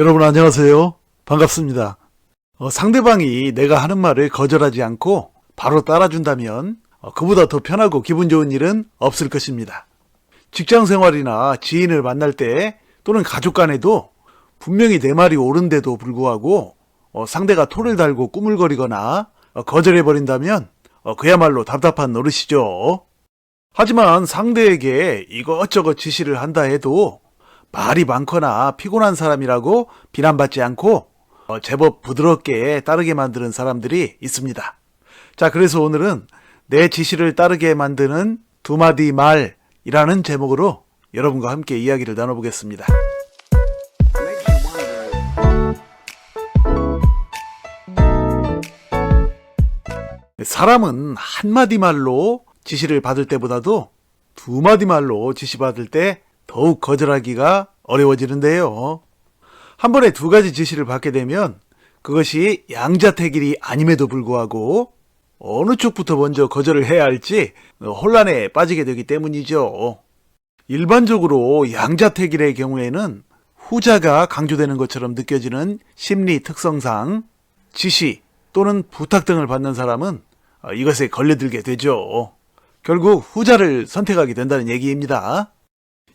여러분 안녕하세요. 반갑습니다. 상대방이 내가 하는 말을 거절하지 않고 바로 따라준다면 그보다 더 편하고 기분 좋은 일은 없을 것입니다. 직장 생활이나 지인을 만날 때 또는 가족 간에도 분명히 내 말이 옳은데도 불구하고 상대가 토를 달고 꾸물거리거나 거절해버린다면 그야말로 답답한 노릇이죠. 하지만 상대에게 이것저것 지시를 한다 해도 말이 많거나 피곤한 사람이라고 비난받지 않고 제법 부드럽게 따르게 만드는 사람들이 있습니다. 자, 그래서 오늘은 내 지시를 따르게 만드는 두 마디 말이라는 제목으로 여러분과 함께 이야기를 나눠보겠습니다. 사람은 한마디 말로 지시를 받을 때보다도 두 마디 말로 지시받을 때 더욱 거절하기가 어려워지는데요. 한 번에 두 가지 지시를 받게 되면 그것이 양자택일이 아님에도 불구하고 어느 쪽부터 먼저 거절을 해야 할지 혼란에 빠지게 되기 때문이죠. 일반적으로 양자택일의 경우에는 후자가 강조되는 것처럼 느껴지는 심리 특성상 지시 또는 부탁 등을 받는 사람은 이것에 걸려들게 되죠. 결국 후자를 선택하게 된다는 얘기입니다.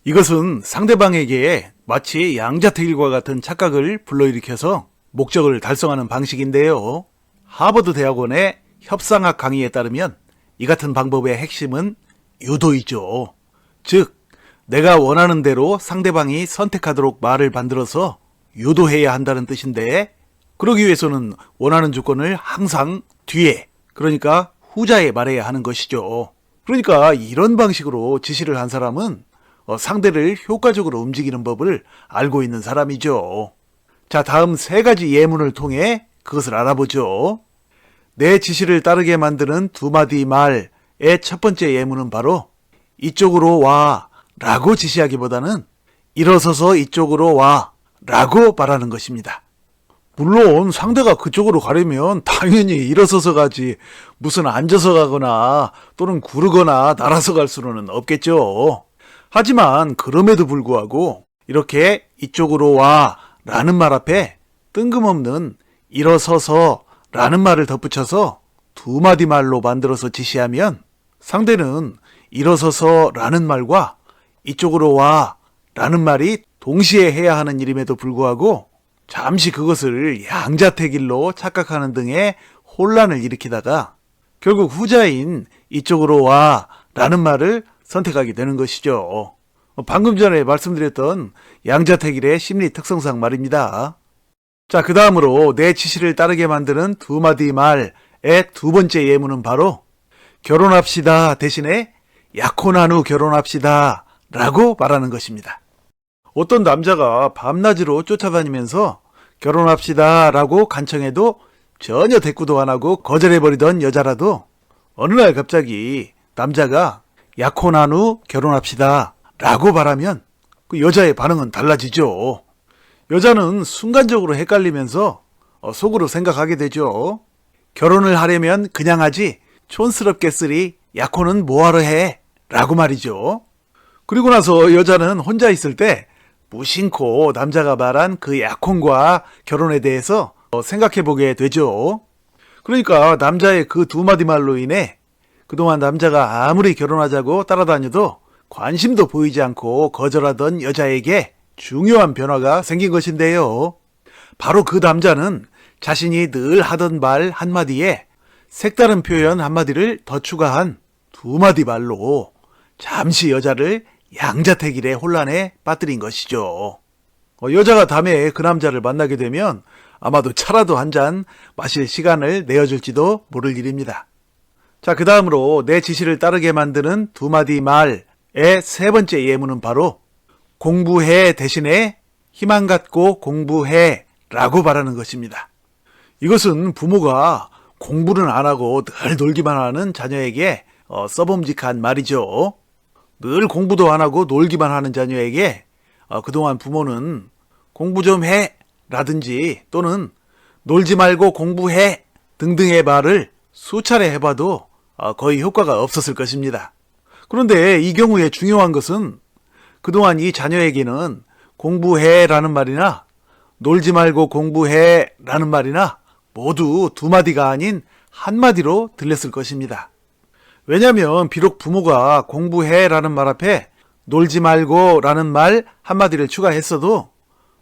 이것은 상대방에게 마치 양자택일과 같은 착각을 불러일으켜서 목적을 달성하는 방식인데요. 하버드 대학원의 협상학 강의에 따르면 이 같은 방법의 핵심은 유도이죠. 즉, 내가 원하는 대로 상대방이 선택하도록 말을 만들어서 유도해야 한다는 뜻인데, 그러기 위해서는 원하는 조건을 항상 뒤에, 그러니까 후자에 말해야 하는 것이죠. 그러니까 이런 방식으로 지시를 한 사람은 상대를 효과적으로 움직이는 법을 알고 있는 사람이죠. 자, 다음 세 가지 예문을 통해 그것을 알아보죠. 내 지시를 따르게 만드는 두 마디 말의 첫 번째 예문은 바로 이쪽으로 와 라고 지시하기보다는 일어서서 이쪽으로 와 라고 말하는 것입니다. 물론 상대가 그쪽으로 가려면 당연히 일어서서 가지 무슨 앉아서 가거나 또는 구르거나 날아서 갈 수는 없겠죠. 하지만 그럼에도 불구하고 이렇게 이쪽으로 와 라는 말 앞에 뜬금없는 일어서서 라는 말을 덧붙여서 두 마디 말로 만들어서 지시하면 상대는 일어서서 라는 말과 이쪽으로 와 라는 말이 동시에 해야 하는 일임에도 불구하고 잠시 그것을 양자택일로 착각하는 등의 혼란을 일으키다가 결국 후자인 이쪽으로 와 라는 말을 선택하게 되는 것이죠. 방금 전에 말씀드렸던 양자택일의 심리 특성상 말입니다. 자, 그 다음으로 내 지시를 따르게 만드는 두 마디 말의 두 번째 예문은 바로 결혼합시다 대신에 약혼한 후 결혼합시다 라고 말하는 것입니다. 어떤 남자가 밤낮으로 쫓아다니면서 결혼합시다 라고 간청해도 전혀 대꾸도 안 하고 거절해버리던 여자라도 어느 날 갑자기 남자가 약혼한 후 결혼합시다 라고 말하면 그 여자의 반응은 달라지죠. 여자는 순간적으로 헷갈리면서 속으로 생각하게 되죠. 결혼을 하려면 그냥 하지 촌스럽게 쓰리 약혼은 뭐하러 해 라고 말이죠. 그리고 나서 여자는 혼자 있을 때 무심코 남자가 말한 그 약혼과 결혼에 대해서 생각해보게 되죠. 그러니까 남자의 그 두 마디 말로 인해 그동안 남자가 아무리 결혼하자고 따라다녀도 관심도 보이지 않고 거절하던 여자에게 중요한 변화가 생긴 것인데요. 바로 그 남자는 자신이 늘 하던 말 한마디에 색다른 표현 한마디를 더 추가한 두 마디 말로 잠시 여자를 양자택일의 혼란에 빠뜨린 것이죠. 여자가 다음에 그 남자를 만나게 되면 아마도 차라도 한 잔 마실 시간을 내어줄지도 모를 일입니다. 자, 그 다음으로 내 지시를 따르게 만드는 두 마디 말의 세 번째 예문은 바로 공부해 대신에 희망 갖고 공부해 라고 말하는 것입니다. 이것은 부모가 공부는 안 하고 늘 놀기만 하는 자녀에게 써봄직한 말이죠. 늘 공부도 안 하고 놀기만 하는 자녀에게 그동안 부모는 공부 좀 해 라든지 또는 놀지 말고 공부해 등등의 말을 수차례 해봐도 거의 효과가 없었을 것입니다. 그런데 이 경우에 중요한 것은 그동안 이 자녀에게는 공부해라는 말이나 놀지 말고 공부해 라는 말이나 모두 두 마디가 아닌 한 마디로 들렸을 것입니다. 왜냐하면 비록 부모가 공부해 라는 말 앞에 놀지 말고 라는 말 한마디를 추가했어도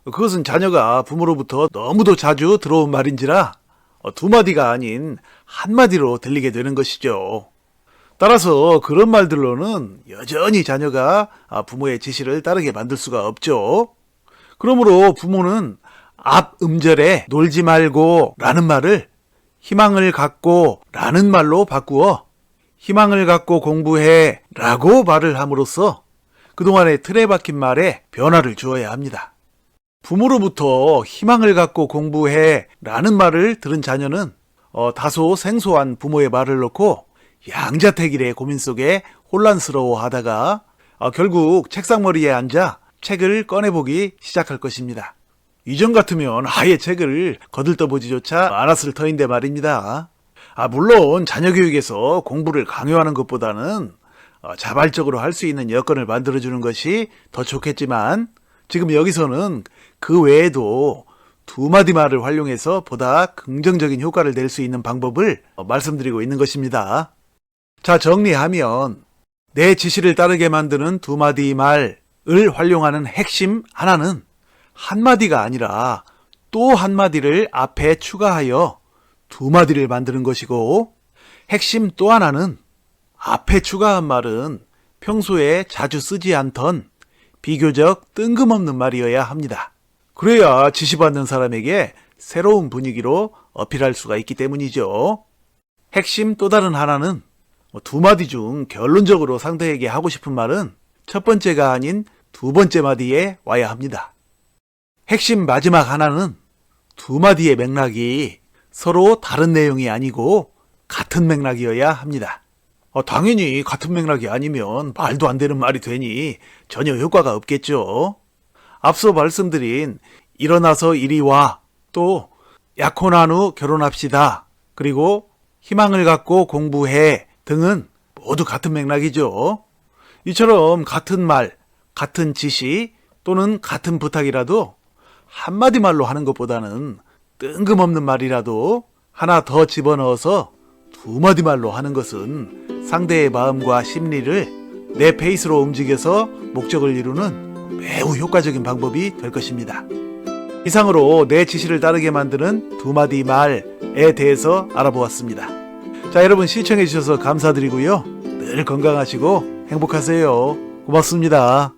그것은 자녀가 부모로부터 너무도 자주 들어온 말인지라 두 마디가 아닌 한 마디로 들리게 되는 것이죠. 따라서 그런 말들로는 여전히 자녀가 부모의 지시를 따르게 만들 수가 없죠. 그러므로 부모는 앞 음절에 놀지 말고 라는 말을 희망을 갖고 라는 말로 바꾸어 희망을 갖고 공부해 라고 말을 함으로써 그동안의 틀에 박힌 말에 변화를 주어야 합니다. 부모로부터 희망을 갖고 공부해 라는 말을 들은 자녀는 다소 생소한 부모의 말을 놓고 양자택일의 고민 속에 혼란스러워 하다가 결국 책상머리에 앉아 책을 꺼내보기 시작할 것입니다. 이전 같으면 아예 책을 거들떠보지조차 않았을 터인데 말입니다. 물론 자녀 교육에서 공부를 강요하는 것보다는 자발적으로 할 수 있는 여건을 만들어주는 것이 더 좋겠지만 지금 여기서는 그 외에도 두 마디 말을 활용해서 보다 긍정적인 효과를 낼 수 있는 방법을 말씀드리고 있는 것입니다. 자, 정리하면 내 지시를 따르게 만드는 두 마디 말을 활용하는 핵심 하나는 한 마디가 아니라 또 한 마디를 앞에 추가하여 두 마디를 만드는 것이고, 핵심 또 하나는 앞에 추가한 말은 평소에 자주 쓰지 않던 비교적 뜬금없는 말이어야 합니다. 그래야 지시받는 사람에게 새로운 분위기로 어필할 수가 있기 때문이죠. 핵심 또 다른 하나는 두 마디 중 결론적으로 상대에게 하고 싶은 말은 첫 번째가 아닌 두 번째 마디에 와야 합니다. 핵심 마지막 하나는 두 마디의 맥락이 서로 다른 내용이 아니고 같은 맥락이어야 합니다. 당연히 같은 맥락이 아니면 말도 안 되는 말이 되니 전혀 효과가 없겠죠. 앞서 말씀드린 일어나서 이리 와, 또 약혼한 후 결혼합시다, 그리고 희망을 갖고 공부해 등은 모두 같은 맥락이죠. 이처럼 같은 말, 같은 지시 또는 같은 부탁이라도 한마디 말로 하는 것보다는 뜬금없는 말이라도 하나 더 집어넣어서 두 마디 말로 하는 것은 상대의 마음과 심리를 내 페이스로 움직여서 목적을 이루는 매우 효과적인 방법이 될 것입니다. 이상으로 내 지시를 따르게 만드는 두 마디 말에 대해서 알아보았습니다. 자, 여러분 시청해 주셔서 감사드리고요. 늘 건강하시고 행복하세요. 고맙습니다.